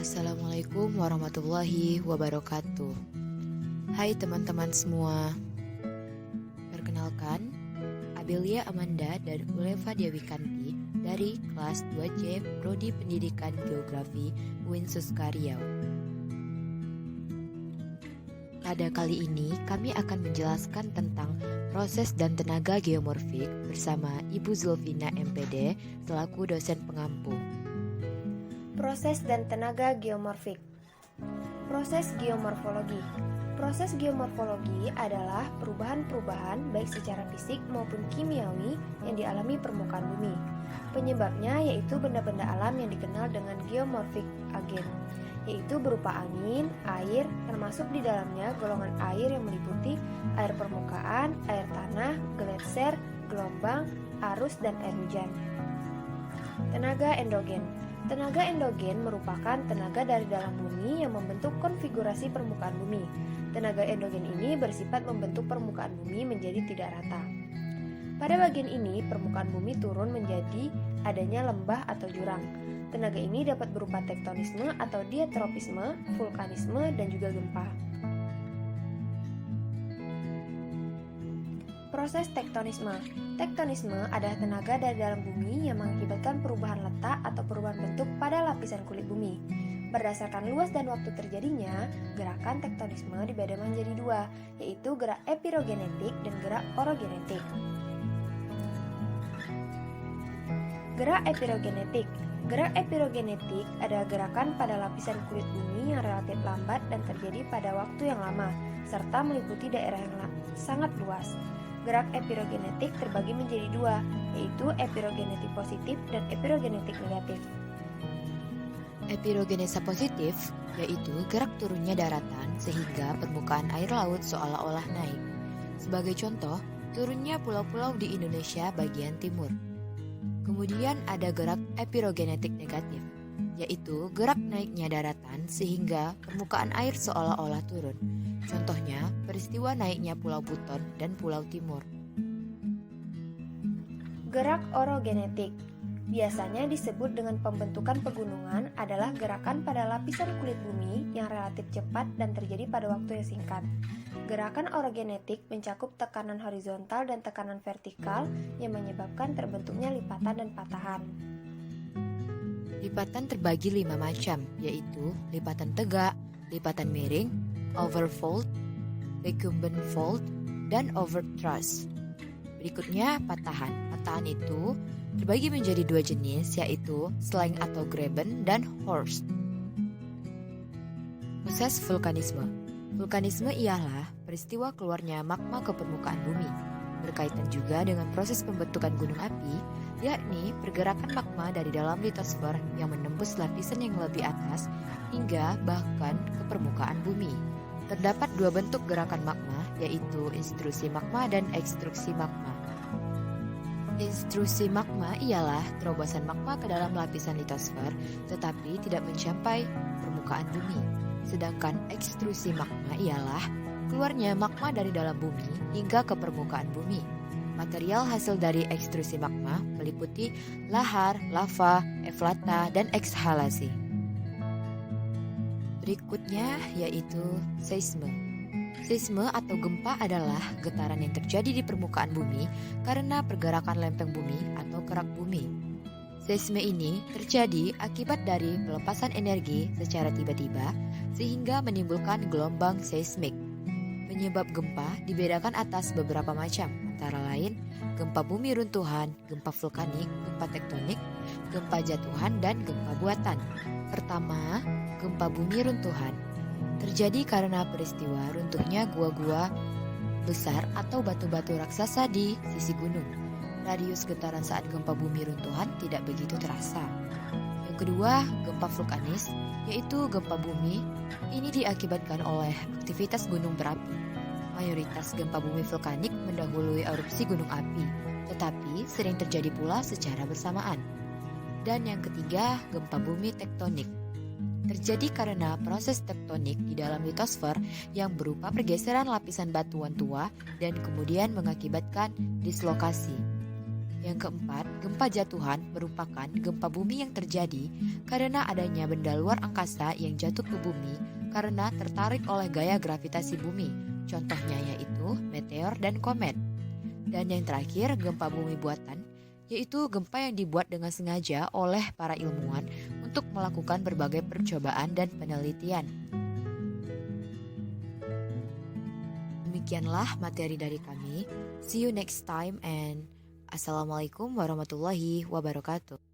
Assalamualaikum warahmatullahi wabarakatuh. Hai teman-teman semua. Perkenalkan, Abelia Amanda dan Uleva Dewikanti dari kelas 2C Prodi Pendidikan Geografi UIN Suska Riau. Pada kali ini kami akan menjelaskan tentang proses dan tenaga geomorfik bersama Ibu Zulfina MPD selaku dosen pengampu. Proses dan tenaga geomorfik. Proses geomorfologi. Proses geomorfologi adalah perubahan-perubahan baik secara fisik maupun kimiawi yang dialami permukaan bumi. Penyebabnya yaitu benda-benda alam yang dikenal dengan geomorphic agent, yaitu berupa angin, air, termasuk di dalamnya golongan air yang meliputi air permukaan, air tanah, gletser, gelombang, arus, dan air hujan. Tenaga endogen. Tenaga endogen merupakan tenaga dari dalam bumi yang membentuk konfigurasi permukaan bumi. Tenaga endogen ini bersifat membentuk permukaan bumi menjadi tidak rata. Pada bagian ini, permukaan bumi turun menjadi adanya lembah atau jurang. Tenaga ini dapat berupa tektonisme atau diatropisme, vulkanisme, dan juga gempa. Proses tektonisme. Tektonisme adalah tenaga dari dalam bumi yang mengakibatkan perubahan letak atau perubahan bentuk pada lapisan kulit bumi. Berdasarkan luas dan waktu terjadinya, gerakan tektonisme dibagi menjadi dua, yaitu gerak epirogenetik dan gerak orogenetik. Gerak epirogenetik. Gerak epirogenetik adalah gerakan pada lapisan kulit bumi yang relatif lambat dan terjadi pada waktu yang lama, serta meliputi daerah yang sangat luas. Gerak epirogenetik terbagi menjadi dua, yaitu epirogenetik positif dan epirogenetik negatif. Epirogenesa positif yaitu gerak turunnya daratan sehingga permukaan air laut seolah-olah naik. Sebagai contoh, turunnya pulau-pulau di Indonesia bagian timur. Kemudian ada gerak epirogenetik negatif, yaitu gerak naiknya daratan sehingga permukaan air seolah-olah turun. Contohnya, peristiwa naiknya Pulau Buton dan Pulau Timur. Gerak orogenetik biasanya disebut dengan pembentukan pegunungan adalah gerakan pada lapisan kulit bumi yang relatif cepat dan terjadi pada waktu yang singkat. Gerakan orogenetik mencakup tekanan horizontal dan tekanan vertikal yang menyebabkan terbentuknya lipatan dan patahan. Lipatan terbagi 5 macam, yaitu lipatan tegak, lipatan miring, overfold, recumbent fold, dan overthrust. Berikutnya patahan. Patahan itu terbagi menjadi dua jenis, yaitu slang atau graben dan horst. Proses vulkanisme. Vulkanisme ialah peristiwa keluarnya magma ke permukaan bumi. Berkaitan juga dengan proses pembentukan gunung api, yakni pergerakan magma dari dalam litosfer yang menembus lapisan yang lebih atas hingga bahkan ke permukaan bumi. Terdapat dua bentuk gerakan magma, yaitu intrusi magma dan ekstruksi magma. Intrusi magma ialah terobosan magma ke dalam lapisan litosfer tetapi tidak mencapai permukaan bumi. Sedangkan ekstrusi magma ialah keluarnya magma dari dalam bumi hingga ke permukaan bumi. Material hasil dari ekstrusi magma meliputi lahar, lava, eflata, dan ekshalasi. Berikutnya yaitu seisme. Seisme atau gempa adalah getaran yang terjadi di permukaan bumi karena pergerakan lempeng bumi atau kerak bumi. Seisme ini terjadi akibat dari pelepasan energi secara tiba-tiba sehingga menimbulkan gelombang seismik. Penyebab gempa dibedakan atas beberapa macam, antara lain gempa bumi runtuhan, gempa vulkanik, gempa tektonik, gempa jatuhan, dan gempa buatan. Pertama, gempa bumi runtuhan. Terjadi karena peristiwa runtuhnya gua-gua besar atau batu-batu raksasa di sisi gunung. Radius getaran saat gempa bumi runtuhan tidak begitu terasa. Yang kedua, gempa vulkanis, yaitu gempa bumi. Ini diakibatkan oleh aktivitas gunung berapi. Mayoritas gempa bumi vulkanik mendahului erupsi gunung api, tetapi sering terjadi pula secara bersamaan. Dan yang ketiga, gempa bumi tektonik. Terjadi karena proses tektonik di dalam litosfer yang berupa pergeseran lapisan batuan tua dan kemudian mengakibatkan dislokasi. Yang keempat, gempa jatuhan merupakan gempa bumi yang terjadi karena adanya benda luar angkasa yang jatuh ke bumi karena tertarik oleh gaya gravitasi bumi. Contohnya yaitu meteor dan komet. Dan yang terakhir, gempa bumi buatan, yaitu gempa yang dibuat dengan sengaja oleh para ilmuwan untuk melakukan berbagai percobaan dan penelitian. Demikianlah materi dari kami. See you next time and Assalamualaikum warahmatullahi wabarakatuh.